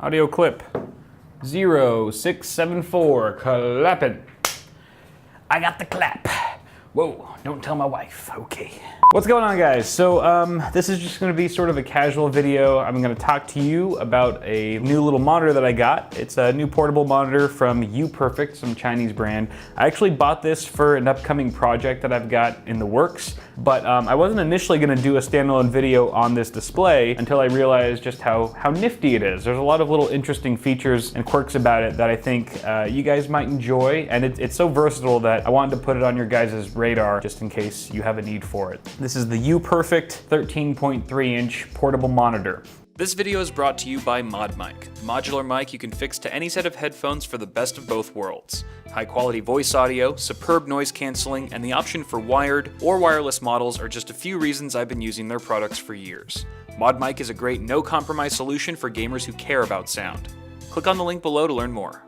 Audio clip 0674, clapping. I got the clap. Whoa, don't tell my wife, okay. What's going on, guys? So this is just gonna be sort of a casual video. I'm gonna talk to you about a new little monitor that I got. It's a new portable monitor from UPerfect, some Chinese brand. I actually bought this for an upcoming project that I've got in the works, but I wasn't initially gonna do a standalone video on this display until I realized just how nifty it is. There's a lot of little interesting features and quirks about it that I think you guys might enjoy, and it's so versatile that I wanted to put it on your guys' radar just in case you have a need for it. This is the UPerfect 13.3-inch portable monitor. This video is brought to you by ModMic, the modular mic you can fix to any set of headphones for the best of both worlds. High quality voice audio, superb noise cancelling, and the option for wired or wireless models are just a few reasons I've been using their products for years. ModMic is a great no-compromise solution for gamers who care about sound. Click on the link below to learn more.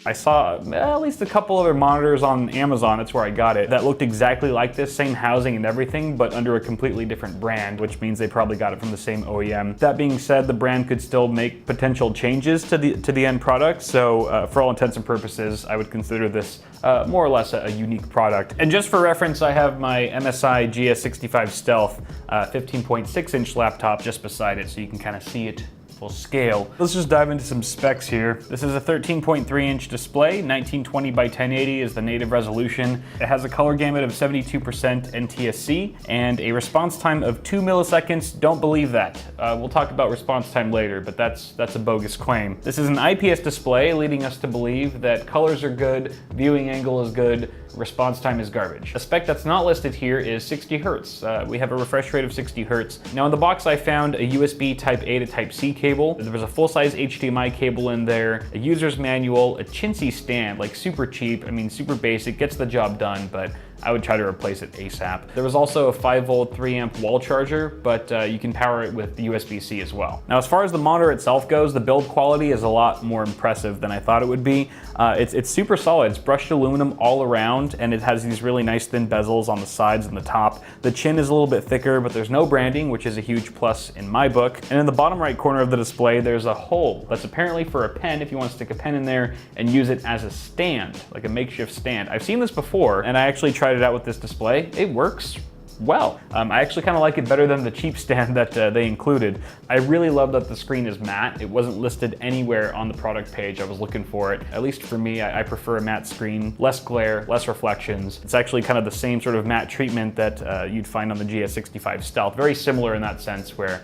I saw at least a couple other monitors on Amazon, that's where I got it, that looked exactly like this, same housing and everything, but under a completely different brand, which means they probably got it from the same OEM. That being said, the brand could still make potential changes to the end product, so for all intents and purposes, I would consider this more or less a unique product. And just for reference, I have my MSI GS65 Stealth 15.6-inch laptop just beside it, so you can kind of see it full scale. Let's just dive into some specs here. This is a 13.3-inch display, 1920 by 1080 is the native resolution. It has a color gamut of 72% NTSC and a response time of 2 milliseconds. Don't believe that. We'll talk about response time later, but that's a bogus claim. This is an IPS display, leading us to believe that colors are good, viewing angle is good, response time is garbage. A spec that's not listed here is 60 Hertz. We have a refresh rate of 60 Hertz. Now in the box I found a USB Type A to Type C cable. There was a full-size HDMI cable in there, a user's manual, a chintzy stand, like super cheap, I mean super basic, gets the job done, but I would try to replace it ASAP. There was also a 5-volt 3-amp wall charger, but you can power it with the USB-C as well. Now, as far as the monitor itself goes, the build quality is a lot more impressive than I thought it would be. It's super solid. It's brushed aluminum all around, and it has these really nice thin bezels on the sides and the top. The chin is a little bit thicker, but there's no branding, which is a huge plus in my book. And in the bottom right corner of the display, there's a hole that's apparently for a pen if you want to stick a pen in there and use it as a stand, like a makeshift stand. I've seen this before, and I actually tried it out with this display. It works well. I actually kind of like it better than the cheap stand that they included. I really love that the screen is matte. It wasn't listed anywhere on the product page. I was looking for it. At least for me, I prefer a matte screen. Less glare, less reflections. It's actually kind of the same sort of matte treatment that you'd find on the GS65 Stealth. Very similar in that sense where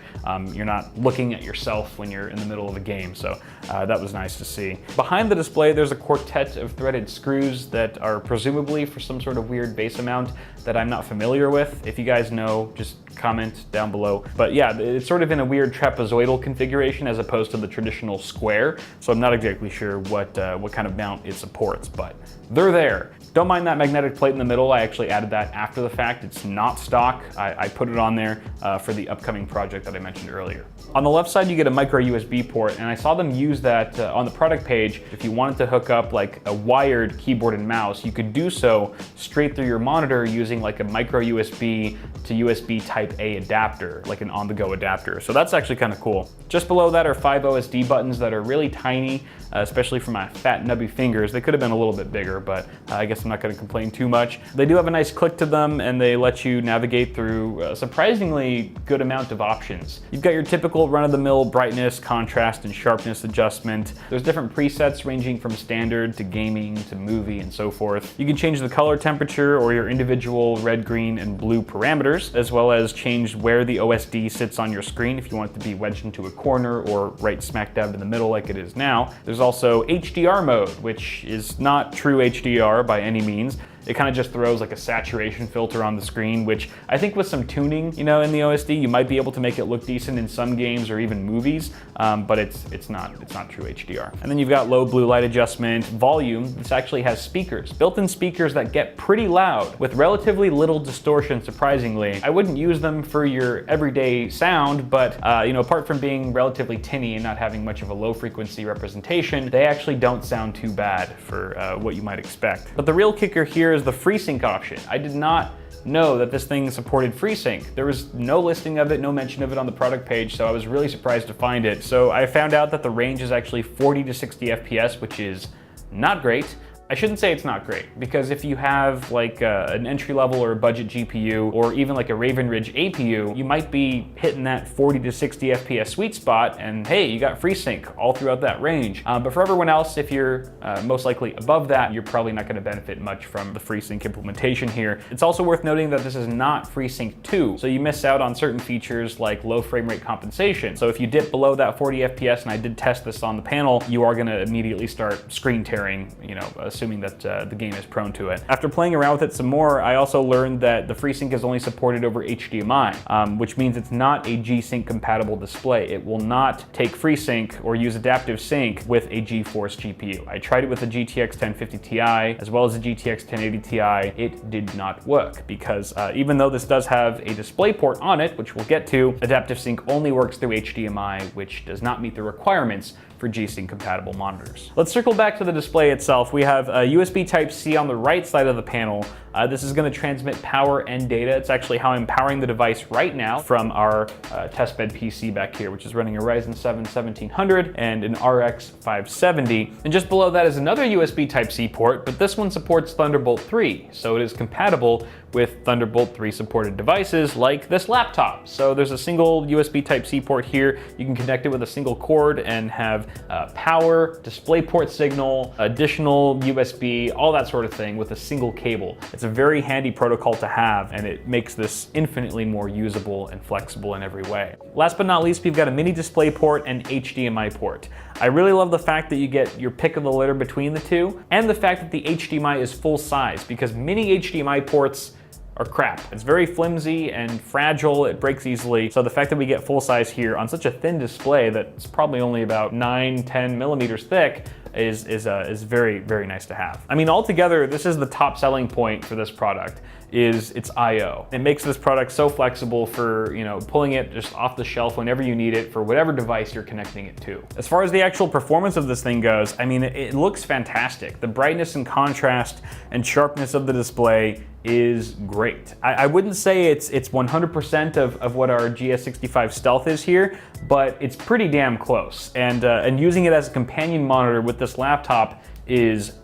you're not looking at yourself when you're in the middle of a game. So that was nice to see. Behind the display, there's a quartet of threaded screws that are presumably for some sort of weird base amount that I'm not familiar with. If you guys know, just comment down below. But yeah, it's sort of in a weird trapezoidal configuration as opposed to the traditional square. So I'm not exactly sure what kind of mount it supports, but they're there. Don't mind that magnetic plate in the middle. I actually added that after the fact. It's not stock. I put it on there for the upcoming project that I mentioned earlier. On the left side, you get a micro USB port, and I saw them use that on the product page. If you wanted to hook up like a wired keyboard and mouse, you could do so straight through your monitor using like a micro USB to USB Type A adapter, like an on-the-go adapter. So that's actually kind of cool. Just below that are 5 OSD buttons that are really tiny, especially for my fat nubby fingers. They could have been a little bit bigger, but I guess I'm not going to complain too much. They do have a nice click to them, and they let you navigate through a surprisingly good amount of options. You've got your typical run-of-the-mill brightness, contrast, and sharpness adjustment. There's different presets ranging from standard to gaming to movie and so forth. You can change the color temperature or your individual red, green, and blue parameters, as well as change where the OSD sits on your screen if you want it to be wedged into a corner or right smack dab in the middle like it is now. There's also HDR mode, which is not true HDR by any means. It kind of just throws like a saturation filter on the screen, which I think with some tuning, you know, in the OSD, you might be able to make it look decent in some games or even movies, but it's not true HDR. And then you've got low blue light adjustment, volume. This actually has speakers, built-in speakers that get pretty loud with relatively little distortion, surprisingly. I wouldn't use them for your everyday sound, but you know, apart from being relatively tinny and not having much of a low frequency representation, they actually don't sound too bad for what you might expect. But the real kicker here is the FreeSync option. I did not know that this thing supported FreeSync. There was no listing of it, no mention of it on the product page, so I was really surprised to find it. So I found out that the range is actually 40 to 60 FPS, which is not great. I shouldn't say it's not great, because if you have like an entry level or a budget GPU, or even like a Raven Ridge APU, you might be hitting that 40 to 60 FPS sweet spot, and hey, you got FreeSync all throughout that range. But for everyone else, if you're most likely above that, you're probably not gonna benefit much from the FreeSync implementation here. It's also worth noting that this is not FreeSync 2, so you miss out on certain features like low frame rate compensation. So if you dip below that 40 FPS, and I did test this on the panel, you are gonna immediately start screen tearing, you know, assuming that the game is prone to it. After playing around with it some more, I also learned that the FreeSync is only supported over HDMI, which means it's not a G-Sync compatible display. It will not take FreeSync or use adaptive sync with a GeForce GPU. I tried it with the GTX 1050 Ti as well as the GTX 1080 Ti. It did not work because even though this does have a DisplayPort on it, which we'll get to, adaptive sync only works through HDMI, which does not meet the requirements for G-Sync compatible monitors. Let's circle back to the display itself. We have a USB Type-C on the right side of the panel. This is going to transmit power and data. It's actually how I'm powering the device right now from our testbed PC back here, which is running a Ryzen 7 1700 and an RX 570. And just below that is another USB Type-C port, but this one supports Thunderbolt 3, so it is compatible with Thunderbolt 3 supported devices like this laptop. So there's a single USB Type-C port here. You can connect it with a single cord and have power, DisplayPort signal, additional USB, all that sort of thing with a single cable. It's a very handy protocol to have, and it makes this infinitely more usable and flexible in every way. Last but not least, we've got a mini DisplayPort and HDMI port. I really love the fact that you get your pick of the litter between the two, and the fact that the HDMI is full size, because mini HDMI ports are crap. It's very flimsy and fragile, it breaks easily. So the fact that we get full size here on such a thin display that's probably only about 9-10 millimeters thick is very, very nice to have. I mean, altogether, this is the top selling point for this product, is its I/O. It makes this product so flexible for, you know, pulling it just off the shelf whenever you need it for whatever device you're connecting it to. As far as the actual performance of this thing goes, I mean, it looks fantastic. The brightness and contrast and sharpness of the display is great. I wouldn't say it's 100% of what our GS65 Stealth is here, but it's pretty damn close. And using it as a companion monitor with this laptop is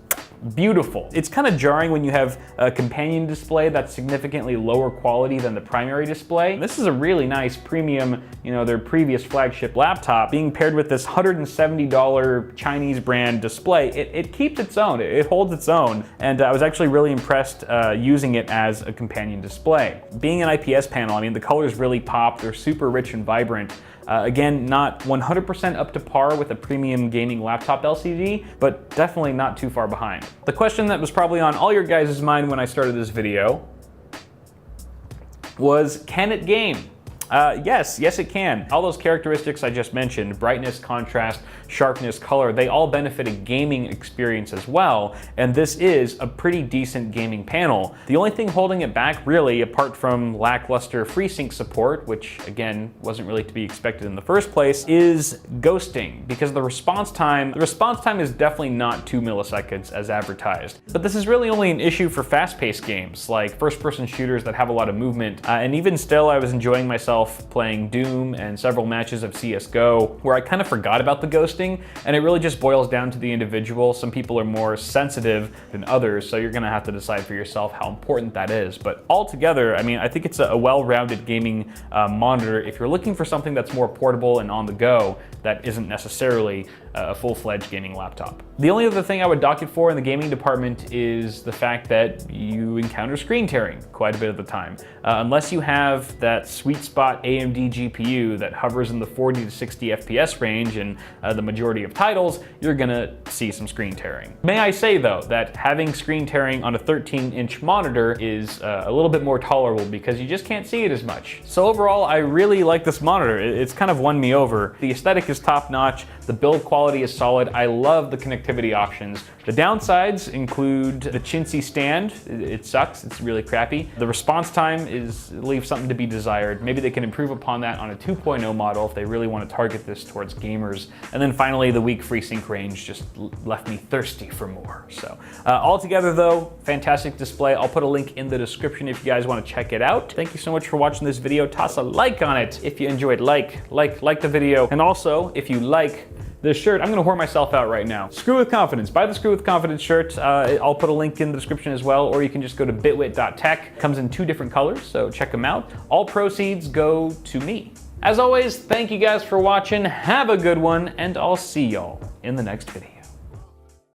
beautiful. It's kind of jarring when you have a companion display that's significantly lower quality than the primary display. This is a really nice premium, you know, their previous flagship laptop being paired with this $170 Chinese brand display. It keeps its own, it holds its own. And I was actually really impressed using it as a companion display. Being an IPS panel, I mean, the colors really pop, they're super rich and vibrant. Again, not 100% up to par with a premium gaming laptop LCD, but definitely not too far behind. The question that was probably on all your guys' mind when I started this video was, can it game? Yes, it can. All those characteristics I just mentioned, brightness, contrast, sharpness, color, they all benefit a gaming experience as well, and this is a pretty decent gaming panel. The only thing holding it back, really, apart from lackluster FreeSync support, which again, wasn't really to be expected in the first place, is ghosting, because the response time is definitely not 2 milliseconds as advertised. But this is really only an issue for fast-paced games, like first-person shooters that have a lot of movement, and even still, I was enjoying myself playing Doom and several matches of CSGO where I kind of forgot about the ghosting, and it really just boils down to the individual. Some people are more sensitive than others, so you're gonna have to decide for yourself how important that is. But altogether, I mean, I think it's a well-rounded gaming monitor if you're looking for something that's more portable and on the go that isn't necessarily a full-fledged gaming laptop. The only other thing I would dock it for in the gaming department is the fact that you encounter screen tearing quite a bit of the time. Unless you have that sweet spot AMD GPU that hovers in the 40 to 60 FPS range in the majority of titles, you're gonna see some screen tearing. May I say though, that having screen tearing on a 13-inch monitor is a little bit more tolerable because you just can't see it as much. So overall, I really like this monitor. It's kind of won me over. The aesthetic is top-notch, the build quality quality is solid. I love the connectivity options. The downsides include the chintzy stand. It sucks, it's really crappy. The response time leaves something to be desired. Maybe they can improve upon that on a 2.0 model if they really want to target this towards gamers. And then finally, the weak FreeSync range just left me thirsty for more. So altogether though, fantastic display. I'll put a link in the description if you guys want to check it out. Thank you so much for watching this video. Toss a like on it if you enjoyed. Like the video. And also, if you like this shirt, I'm gonna whore myself out right now. Screw with Confidence. Buy the Screw with Confidence shirt. I'll put a link in the description as well, or you can just go to bitwit.tech. Comes in 2 different colors, so check them out. All proceeds go to me. As always, thank you guys for watching. Have a good one, and I'll see y'all in the next video.